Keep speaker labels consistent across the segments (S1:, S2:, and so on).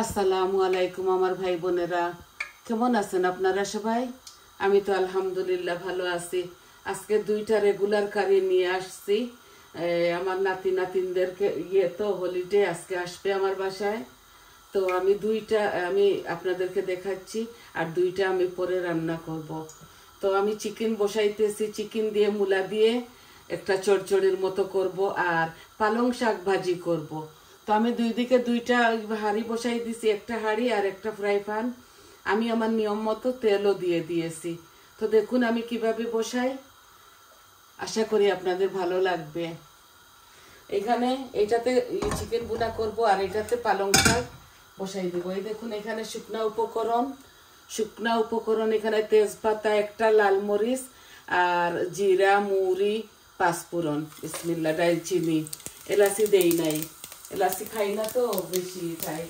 S1: আসসালামু আলাইকুম আমার ভাই বোনেরা, কেমন আছেন আপনারা সবাই? আমি তো আলহামদুলিল্লাহ ভালো আছি। আজকে দুইটা রেগুলার কারি নিয়ে আসছি। আমার নাতি নাতিনদেরকে তো হলিডে আজকে আসবে আমার বাসায়। তো আমি আমি আপনাদেরকে দেখাচ্ছি, আর দুইটা আমি পরে রান্না করব। তো আমি চিকেন বসাইতেছি, চিকেন দিয়ে মূলা দিয়ে একটা চড়চড়ির মতো করব, আর পালং শাক ভাজি করব। তো আমি দুই দিকে দুইটা হাঁড়ি বসাই দিছি, একটা হাঁড়ি আর একটা ফ্রাই প্যান। আমি আমার নিয়ম মতো তেলও দিয়ে দিয়েছি। তো দেখুন আমি কিভাবে বসাই, আশা করি আপনাদের ভালো লাগবে। এখানে এইটাতে চিকেন বুনা করব, আর এটাতে পালং শাক বসাই দেবো। এই দেখুন এখানে শুকনা উপকরণ এখানে তেজপাতা একটা, লাল মরিচ আর জিরা, মুড়ি, পাঁচফোড়ন, বিসমিল্লাহ, দারচিনি, এলাচি দেই নাই, এলাচি খাই না তো বেশি খাই।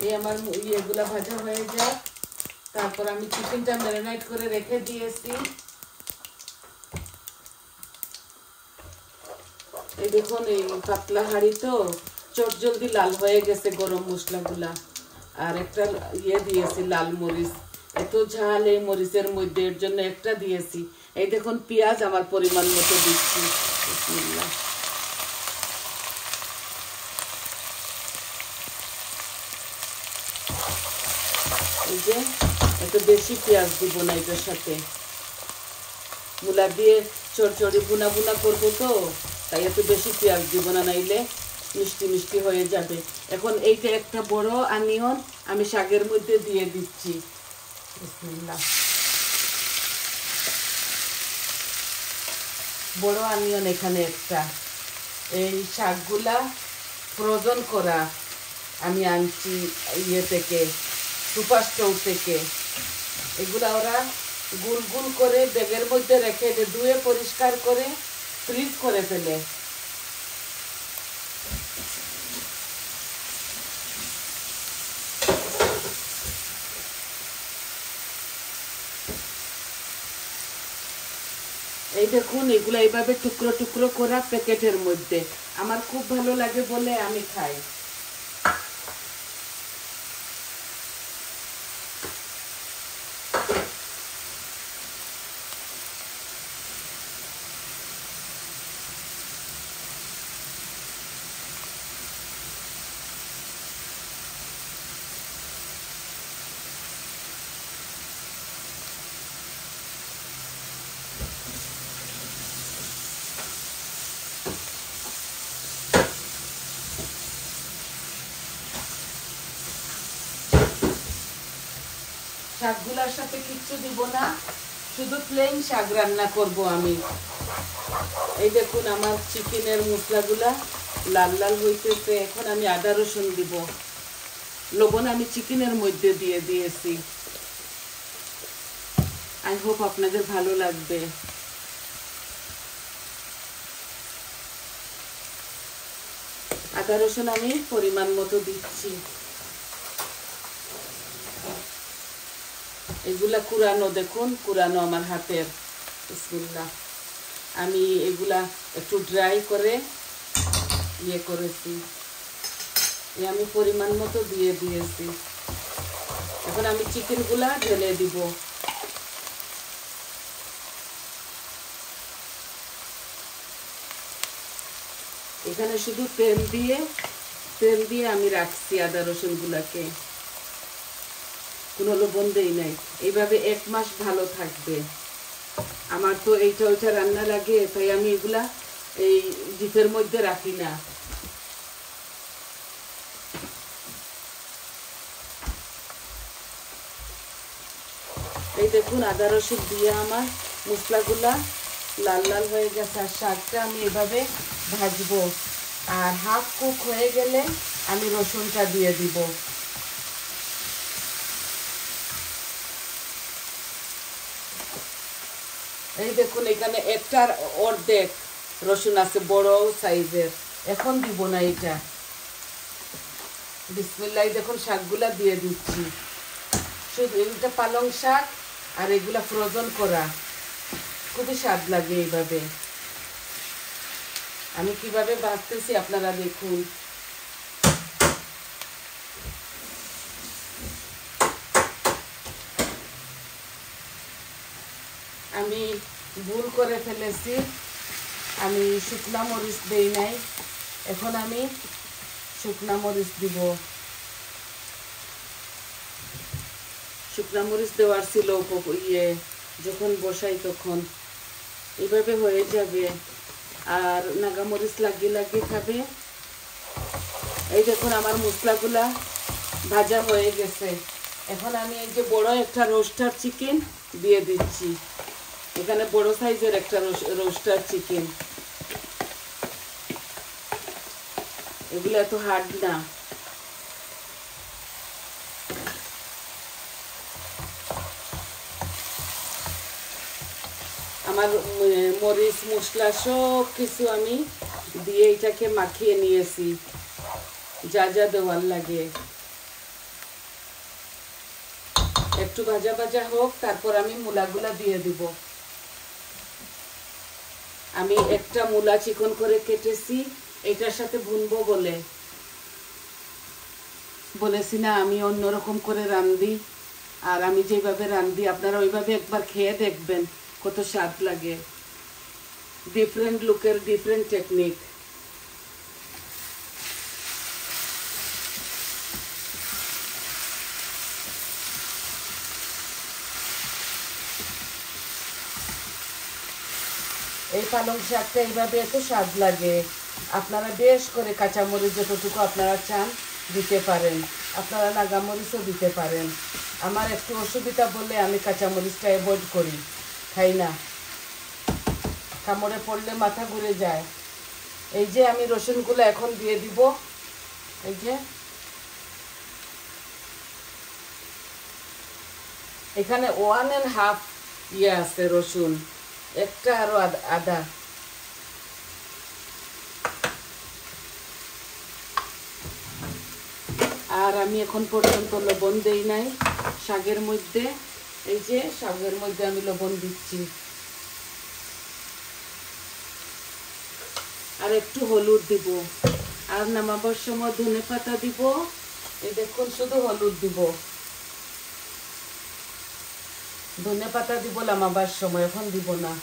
S1: এই আমার ইয়েগুলা ভাজা হয়ে যায়, তারপর আমি চিকেনটা ম্যারিনেট করে রেখে দিয়েছি। এই দেখুন এই পাতলা হাঁড়ি তো চটজলদি লাল হয়ে গেছে গরম মশলাগুলা, আর একটা দিয়েছি লাল মরিচ। এত ঝাল এই মরিচের মধ্যে, এর জন্য একটা দিয়েছি। এই দেখুন পেঁয়াজ আমার পরিমাণ মতো দিচ্ছি, বিসমিল্লাহ। এই যে এত বেশি পেঁয়াজ দিব না, এটার সাথে মূলা দিয়ে চড়চড়ি বুনা বুনা করবো তো, তাই এত বেশি পেঁয়াজ দিব না, নাইলে মিষ্টি মিষ্টি হয়ে যাবে। এখন এইটা একটা বড় অনিয়ন আমি শাকের মধ্যে দিয়ে দিচ্ছি, বিসমিল্লাহ। বড় অনিয়ন এখানে একটা। এই শাকগুলা ফ্রোজন করা আমি আনছি থেকে, সুপার স্টোর থেকে। এগুলা ওরা গুল গুল করে ব্যাগের মধ্যে রেখে ধুয়ে পরিষ্কার করে ফ্রিজ করে ফেলে। এই দেখুন এগুলা এইভাবে টুকরো টুকরো করা প্যাকেটের মধ্যে, আমার খুব ভালো লাগে বলে আমি খাই। শাকগুলার সাথে কিচ্ছু দিব না, শুধু প্লেন শাক রান্না করব আমি। এই দেখুন আমার চিকেনের মশলাগুলা লাল লাল হইতেছে। এখন আমি আদা রসুন দিব, লবণ আমি চিকেনের মধ্যে দিয়ে দিয়েছি। আই হোপ আপনাদের ভালো লাগবে। আদা রসুন আমি পরিমাণ মতো দিচ্ছি। এগুলা কুরানো, দেখুন কুরানো আমার হাতের, বিসমিল্লাহ। আমি এগুলা একটু ড্রাই করে করেছি, আমি পরিমাণ মতো দিয়ে দিয়েছি। এখন আমি চিকেনগুলা ঢেলে দিব। এখানে শুধু তেল দিয়ে আমি রাখছি আদা রসুন গুলাকে, কোনো লবণ দেই নাই। এইভাবে 1 মাস ভালো থাকবে। আমার তো এইটা ওইটা রান্না লাগে, তাই আমি এগুলা এই ডিপের মধ্যে রাখি না। এই দেখুন আদা রসুন দিয়ে আমার মশলাগুলা লাল লাল হয়ে গেছে, আর শাকটা আমি এভাবে ভাজবো। আর হাফ কুক হয়ে গেলে আমি রসুনটা দিয়ে দিব। এই দেখুন এখানে একটার অর্ধেক রসুন আছে, বড় সাইজের। এখন দিব না এটা, বিসমিল্লাহ। দেখুন শাকগুলা দিয়ে দিচ্ছি, শুধু এটা পালং শাক, আর এগুলা ফ্রোজন করা, খুবই স্বাদ লাগে এইভাবে। আমি কিভাবে ভাজতেছি আপনারা দেখুন। আমি ভুল করে ফেলেছি, আমি শুকনা মরিচ দেই নাই, এখন আমি শুকনা মরিচ দিব। শুকনা মরিচ দেওয়ার ছিল যখন বসাই তখন। এইভাবে হয়ে যাবে, আর নাগামরিচ লাগিয়ে লাগিয়ে খাবে। এই দেখুন আমার মশলাগুলা ভাজা হয়ে গেছে। এখন আমি এই যে বড় একটা রোস্টার চিকেন দিয়ে দিচ্ছি। এখানে বড় সাইজের একটা রোস্টার চিকেন, এগুলো এত হার্ড না। আমার মরিচ মশলা সব কিছু আমি দিয়ে এটাকে মাখিয়ে নিয়েছি, যা যা দেওয়ার লাগে। একটু ভাজা ভাজা হোক, তারপর আমি মূলাগুলা দিয়ে দিব। আমি একটা মূলা চিকন করে কেটেছি, এটার সাথে ভুনবো বলেছি না আমি অন্যরকম করে রান্ধি। আর আমি যেভাবে রান্ধি আপনারা ওইভাবে একবার খেয়ে দেখবেন কত স্বাদ লাগে। ডিফারেন্ট লুকের ডিফারেন্ট টেকনিক। এই পালং শাকটা এইভাবে এত স্বাদ লাগে। আপনারা বেশ করে কাঁচামরিচ যতটুকু আপনারা চান দিতে পারেন, আপনারা নাগামরিচও দিতে পারেন। আমার একটু অসুবিধা বলে আমি কাঁচামরিচটা অ্যাভয়েড করি, খাই না, কামড়ে পড়লে মাথা ঘুরে যায়। এই যে আমি রসুনগুলো এখন দিয়ে দিব। এই যে এখানে 1.5 আছে রসুন, একটা আরো আদা। আর আমি এখন পর্যন্ত লবণ দেই নাই শাকের মধ্যে। এই যে শাকের মধ্যে আমি লবণ দিচ্ছি, আর একটু হলুদ দিব, আর নামাবার সময় ধনেপাতা দিব। এই দেখুন শুধু হলুদ দিব, ধনেপাতা দিব নামাবার সময়, এখন দিব না।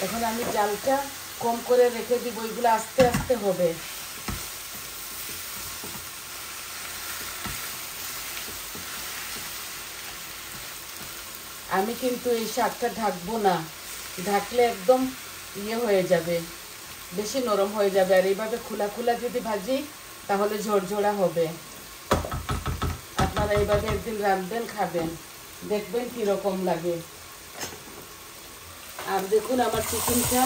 S1: এখন আমি জালটা কম করে রেখে দিব, এগুলো আস্তে আস্তে হবে। আমি কিন্তু এই শাকটা ঢাকবো না, ঢাকলে একদম হয়ে যাবে, বেশি নরম হয়ে যাবে। আর এইভাবে খোলা খোলা যদি ভাজি তাহলে ঝরঝরা হবে। আপনারা এইভাবে একদিন রাঁধবেন, খাবেন, দেখবেন কিরকম লাগে। আর দেখুন আমার চিকেনটা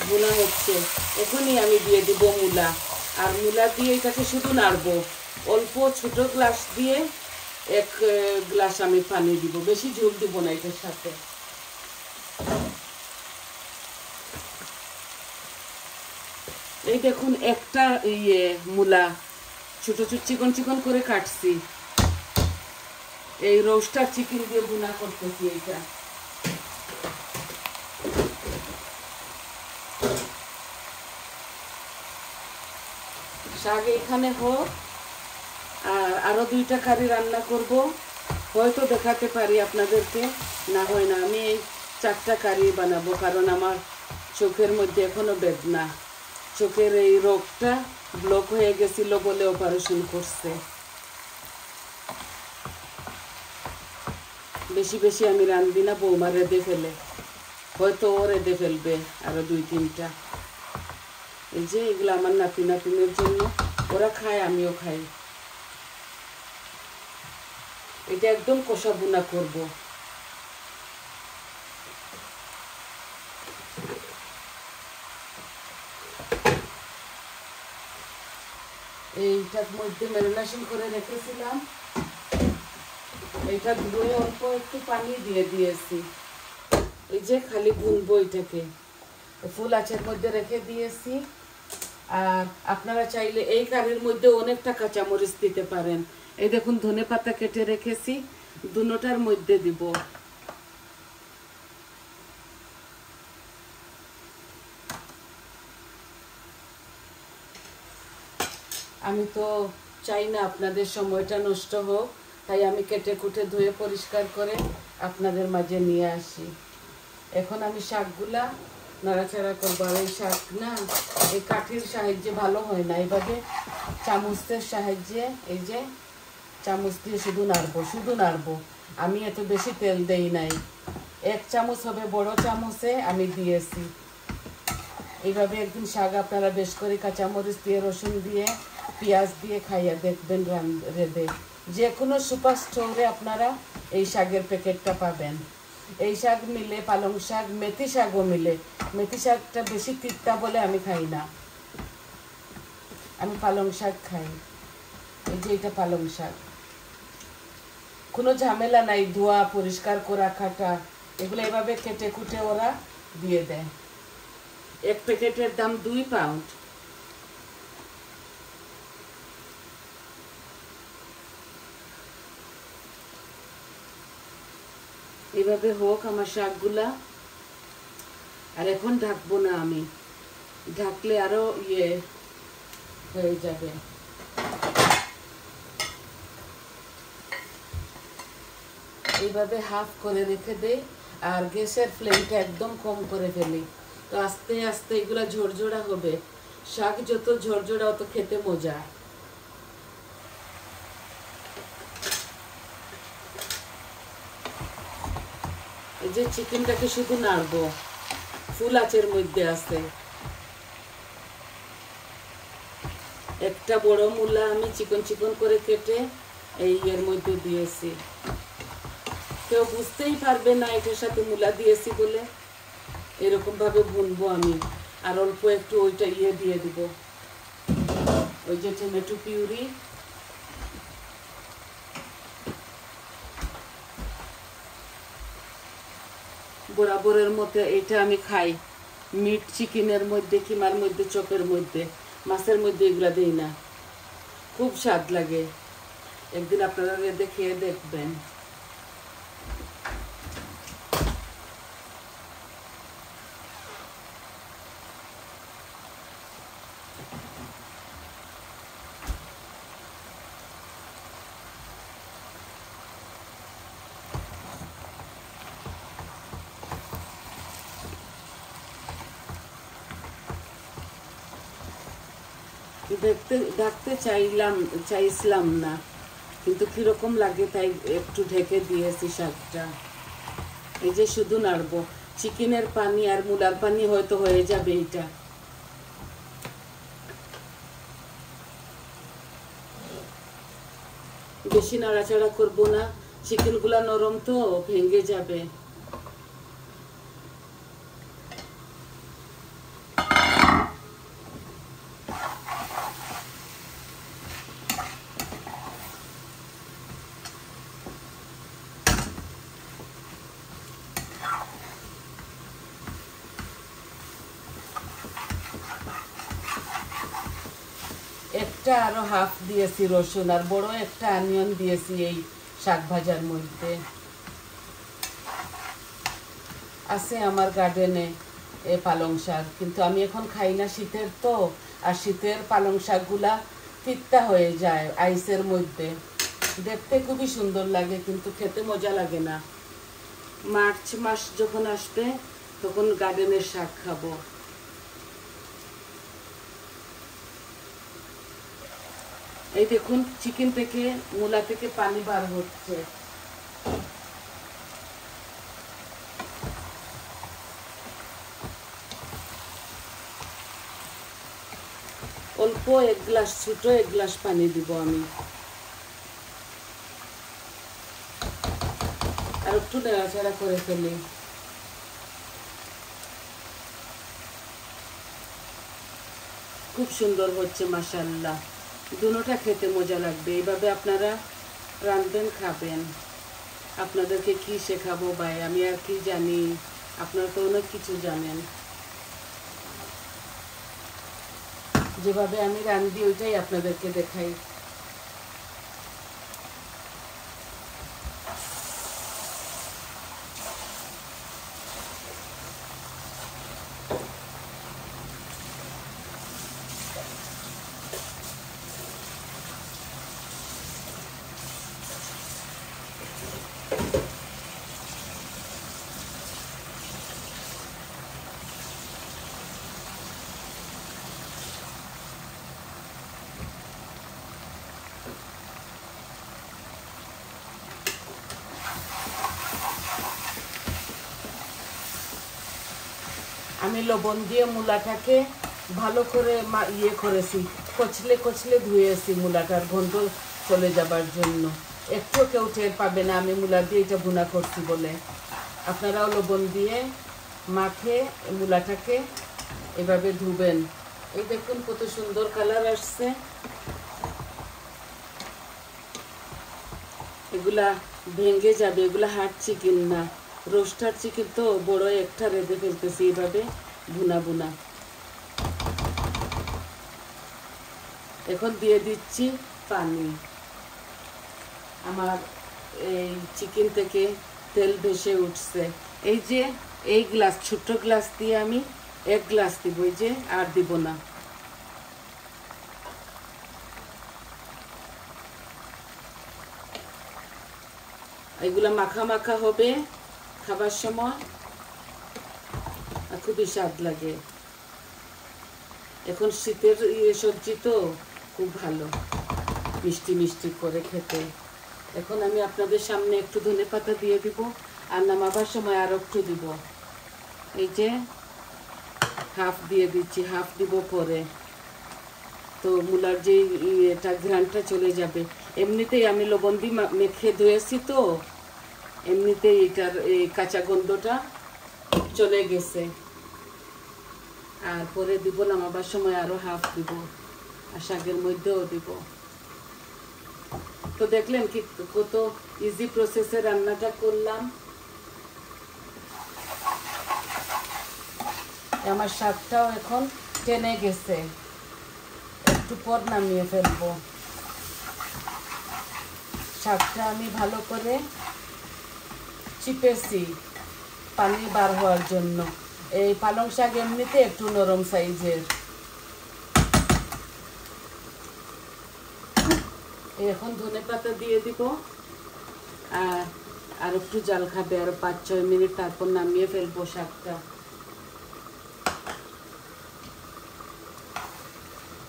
S1: বোনা হচ্ছে, এখনই আমি দিয়ে দিব মূলা। আর মূলা দিয়ে এটাকে শুধু নাড়বো। অল্প ছোট গ্লাস দিয়ে 1 গ্লাস আমি পানি দিব, বেশি ঝোল দিব না এটার সাথে। এই দেখুন একটা মূলা ছোট ছোট চিকন চিকন করে কাটছি, এই রোস্টার চিকেন দিয়ে ভুনা করতেছি। এইটা শাক এখানে হোক, আর আরো 2টা কারি রান্না করব, হয়তো দেখাতে পারি আপনাদেরকে, না হয় না। আমি এই 4টা কারি বানাবো, কারণ আমার চোখের মধ্যে এখনো বেদনা। চোখের এই রোগটা ব্লক হয়ে গেছিল বলে অপারেশন করছে। বেশি বেশি আমি রান্ধি না, বৌমা রেঁধে ফেলে, হয়তো ও রেঁধে ফেলবে আরো 2-3টা। এই যে এগুলো আমার নাতি নাতিনের জন্য, ওরা খায় আমিও খাই। এটা একদম কষা ভুনা করব। এইটার মধ্যে ম্যারিনেশন করে রেখেছিলাম, এটা ধুয়ে অল্প একটু পানি দিয়ে দিয়েছি। এই যে খালি ভুনবো এটাকে, ফুল আঁচের মধ্যে রেখে দিয়েছি। আর আপনারা চাইলে এই কারির মধ্যে অনেকটা কাঁচামরিচ দিতে পারেন। এই দেখুন ধনেপাতা কেটে রেখেছি, দুটোটার মধ্যে দিব। আমি তো চাই না আপনাদের সময়টা নষ্ট হোক, তাই আমি কেটে কুটে ধুয়ে পরিষ্কার করে আপনাদের মাঝে নিয়ে আসি। এখন আমি শাকগুলা নাড়াচাড়া করবো। আর এই শাক না এই কাঠির সাহায্যে ভালো হয় না, এইভাবে চামচের সাহায্যে এই যে চামচ দিয়ে শুধু নাড়বো। আমি এত বেশি তেল দেই নাই, 1 চামচ হবে বড় চামচে আমি দিয়েছি। এইভাবে একদিন শাক আপনারা বেশ করে কাঁচামরিচ দিয়ে, রসুন দিয়ে, পেঁয়াজ দিয়ে খাইয়া দেখবেন রেঁধে। যে কোনো সুপার স্টোরে আপনারা এই শাকের প্যাকেটটা পাবেন। এই শাক মিলে পালং শাক, মেথি শাকও মিলে। মেথি শাকটা বেশি তিতা বলে আমি খাই না, আমি পালং শাক খাই। এই যে এটা পালং শাক, কোনো ঝামেলা নাই, ধোয়া পরিষ্কার করা কাটা, এগুলো এভাবে কেটে কুটে ওরা দিয়ে দেয়। 1 প্যাকেটের দাম 2 পাউন্ড। এভাবে হোক আমার শাকগুলা। আর এখন ঢাকবো না আমি, ঢাকলে আরো হয়ে যাবে। এইভাবে হাফ করে রেখে দেই, আর গ্যাসের ফ্লেমটা একদম কম করে ফেলি। তো আস্তে আস্তে এগুলা ঝরঝরা হবে। শাক যত ঝরঝরা অত খেতে মজা। এই যে চিকেনটাকে শুধু নাড়বো, ফুল আঁচের মধ্যে আছে। একটা বড় মূলা আমি চিকন চিকন করে কেটে এই এর মধ্যে দিয়েছি। কেউ বুঝতেই পারবে না এটার সাথে মূলা দিয়েছি বলে। এরকম ভাবে ভুনবো আমি। আর অল্প একটু ওইটা দিয়ে দিব, ওই যে টমেটো পিউরি। বরাবরের মধ্যে এটা আমি খাই মিট চিকেনের মধ্যে, কিমার মধ্যে, চপের মধ্যে, মাছের মধ্যে এগুলা দেই না। খুব স্বাদ লাগে, একদিন আপনারা খেয়ে দেখবেন। ঢাকতে চাইছিলাম না, কিন্তু কিরকম লাগে তাই একটু ঢেকে দিয়েছি শাকটা। এই যে শুধু নাড়বো, চিকেনের পানি আর মূলার পানি হয়তো হয়ে যাবে এটা। বেশি নাড়াচাড়া করবো না, চিকেন গুলা নরম তো ভেঙে যাবে। একটা আরো হাফ দিয়েছি রসুন, আর বড় একটা অনিয়ন দিয়েছি এই শাক ভাজার মধ্যে। আছে আমার গার্ডেনে পালং শাক, কিন্তু আমি এখন খাই না, শীতের তো। আর শীতের পালং শাকগুলা তিতা হয়ে যায় আইসের মধ্যে। দেখতে খুবই সুন্দর লাগে, কিন্তু খেতে মজা লাগে না। মার্চ মাস যখন আসবে তখন গার্ডেনের শাক খাবো। এই দেখুন চিকেন থেকে, মূলা থেকে পানি বার হচ্ছে। অল্প 1 গ্লাস, ছোট 1 গ্লাস পানি দিব আমি। আর একটু নাড়াচাড়া করে ফেলি। খুব সুন্দর হচ্ছে মাশাআল্লাহ। দুটোটা খেতে মজা লাগবে। এইভাবে আপনারা রাঁধবেন, খাবেন। আপনাদেরকে কি শেখাবো ভাই, আমি আর কি জানি, আপনারা তো অনেক কিছু জানেন। যেভাবে আমি রাঁধি ওইটাই আপনাদেরকে দেখাই। আমি লবণ দিয়ে মূলাটাকে ভালো করে করেছি, কচলে কচলে ধুয়েছি মূলাটার গন্ধ চলে যাবার জন্য। একটু কেউ টের পাবে না আমি মূলা দিয়ে এটা ভুনা করছি বলে। আপনারাও লবণ দিয়ে মাখে মূলাটাকে এভাবে ধুবেন। এই দেখুন কত সুন্দর কালার আসছে। এগুলা ভেঙে যাবে, এগুলা হার্ড চিকেন না, রোস্টার চিকেন তো বড় একটা রেঁধে ফেলতেছি এইভাবে ভুনা ভুনা। এখন দিয়ে দিচ্ছি পানি। আমার এই চিকেন থেকে তেল ভেসে উঠছে। এই যে এই গ্লাস, ছোট্ট গ্লাস দিয়ে আমি 1 গ্লাস দিব, এই যে আর দিব না। এগুলা মাখা মাখা হবে খাবার সময়, আর খুবই স্বাদ লাগে। এখন শীতের সবজি তো খুব ভালো, মিষ্টি মিষ্টি করে খেতে। এখন আমি আপনাদের সামনে একটু ধনেপাতা দিয়ে দিব, আর নামাবার সময় আরো একটু দিব। এই যে হাফ দিয়ে দিচ্ছি, হাফ দিব পরে, তো মূলার যে এটা ঘ্রাণটা চলে যাবে। এমনিতেই আমি লবণ দিয়ে মেখে ধুয়েছি, তো এমনিতেই এটার এই কাঁচা গন্ধটা চলে গেছে। আর পরে দিব নামাবার সময় আরো হাফ দিব, আর শাকের মধ্যেও দিব। তো দেখলেন কি কত ইজি প্রসেসে রান্নাটা করলাম। আমার শাকটাও এখন টেনে গেছে, একটু পর নামিয়ে ফেলবো। শাকটা আমি ভালো করে চিপেছি পানি বার হওয়ার জন্য। এই পালং শাক এমনিতে একটু নরম সাইজের। এখন ধনেপাতা দিয়ে দিব, আর একটু জাল খাবে আর 5-6 মিনিট, তারপর নামিয়ে ফেলবো শাকটা।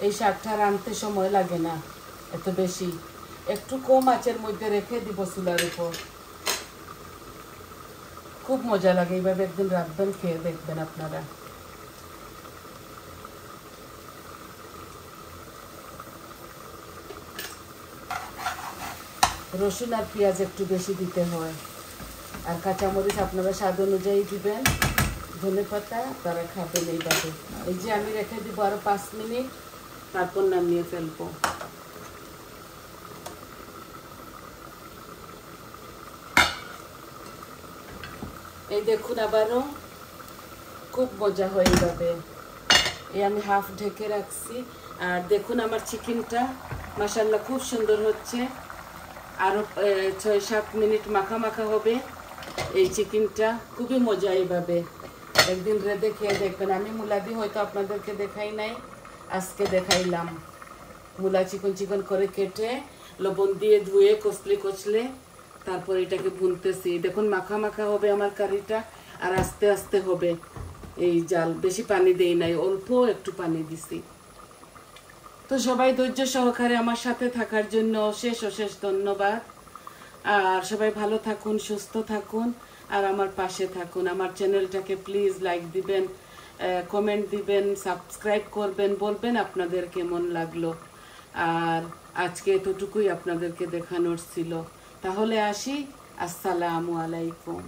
S1: এই শাকটা রাঁধতে সময় লাগে না এত বেশি, একটু কম আঁচের মধ্যে রেখে দিব চুলার উপর। খুব মজা লাগে, এইভাবে একদিন রাঁধবেন, খেয়ে দেখবেন আপনারা। রসুন আর পেঁয়াজ একটু বেশি দিতে হয়, আর কাঁচামরিচ আপনারা স্বাদ অনুযায়ী দিবেন। ধনেপাতা তারা খাবেন এইভাবে। এই যে আমি রেখে দিব আরো 5 মিনিট, তারপর নামিয়ে ফেলবো। এই দেখুন আবারও খুব মজা হয় এইভাবে। এই আমি হাফ ঢেকে রাখছি, আর দেখুন আমার চিকেনটা মাশাআল্লাহ খুব সুন্দর হচ্ছে। আরো 6-7 মিনিট মাখা মাখা হবে এই চিকেনটা, খুবই মজা। এইভাবে একদিন রেঁধে খেয়ে দেখবেন। আমি মূলা দিয়ে হয়তো আপনাদেরকে দেখাই নাই, আজকে দেখাইলাম। মূলা চিকন চিকন করে কেটে লবণ দিয়ে ধুয়ে কচলে কচলে তারপর এটাকে ভুনতেছি। দেখুন মাখা মাখা হবে আমার কারিটা, আর আস্তে আস্তে হবে। এই জাল বেশি পানি দেই নাই, অল্প একটু পানি দিছি। তো সবাই ধৈর্য সহকারে আমার সাথে থাকার জন্য অশেষ অশেষ ধন্যবাদ। আর সবাই ভালো থাকুন, সুস্থ থাকুন, আর আমার পাশে থাকুন। আমার চ্যানেলটাকে প্লিজ লাইক দিবেন, কমেন্ট দিবেন, সাবস্ক্রাইব করবেন, বলবেন আপনাদের কেমন লাগলো। আর আজকে এতটুকুই আপনাদেরকে দেখানোর ছিল। তাহলে আসি, আসসালামু আলাইকুম।